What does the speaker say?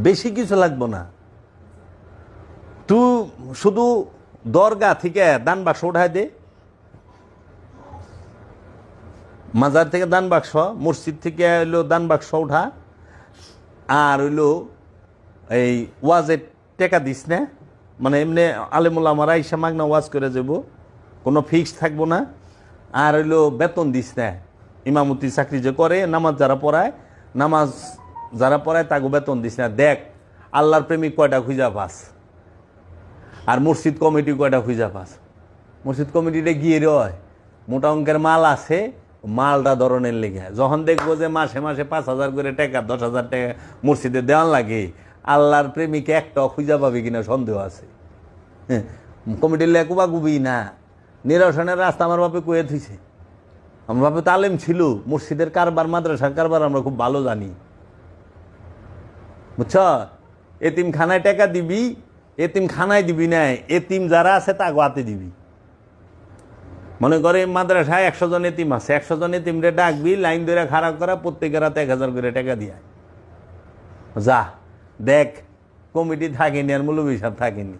বেশি কিছু লাগবো না। তুই শুধু দরগা থেকে দান বাক্স উঠাই দে, মাজার থেকে দান বাক্স, মসজিদ থেকে হইলো দান বাক্স উঠা, আর হইলো এই ওয়াজের টেকা দিস না, মানে এমনি আলেমুল্লাহ আমার আইসা মাগনা ওয়াজ করে যাব, কোনো ফিক্স থাকবো না। আর হইলো বেতন দিস না, ইমামতি চাকরি যে করে, নামাজ যারা পড়ায় তাকে বেতন দিস না। দেখ আল্লাহর প্রেমিক কয়টা খুঁজা পাস, আর মসজিদ কমিটি কয়টা খুঁজা পাস। মসজিদ কমিটিতে গিয়ে রয় মোটা অঙ্কের মাল আছে, মালটা ধরনের লেগে যখন দেখবো যে মাসে মাসে 5,000 করে টাকা, 10,000 টাকা মসজিদে দেওয়ান লাগে, আল্লাহর প্রেমিকে একটা খুঁজা পাবে কিনা সন্দেহ আছে। কমিটির লেকুবা গুবি না, নিরসনের রাস্তা আমার বাপে কয়ে থুইছে। আমার বাপে তালেম ছিল, মসজিদের কারবার, মাদ্রাসার কারবার আমরা খুব ভালো জানি, বুঝছ। এতিম খানায় টাকা দিবি, এতিম খানায় দিবি না, এতিম যারা আছে তা গোয়াতে দিবি। মনে করে মাদ্রাসায় 100 জন এতিম আছে, 100 জন এতিমরে ডাকবি, লাইন ধরে খারাপ করা, প্রত্যেকের হাতে 1,000 করে টাকা দিয়া যা। দেখ কমিটি থাকেনি, আর মৌলভী সাহেব থাকেনি।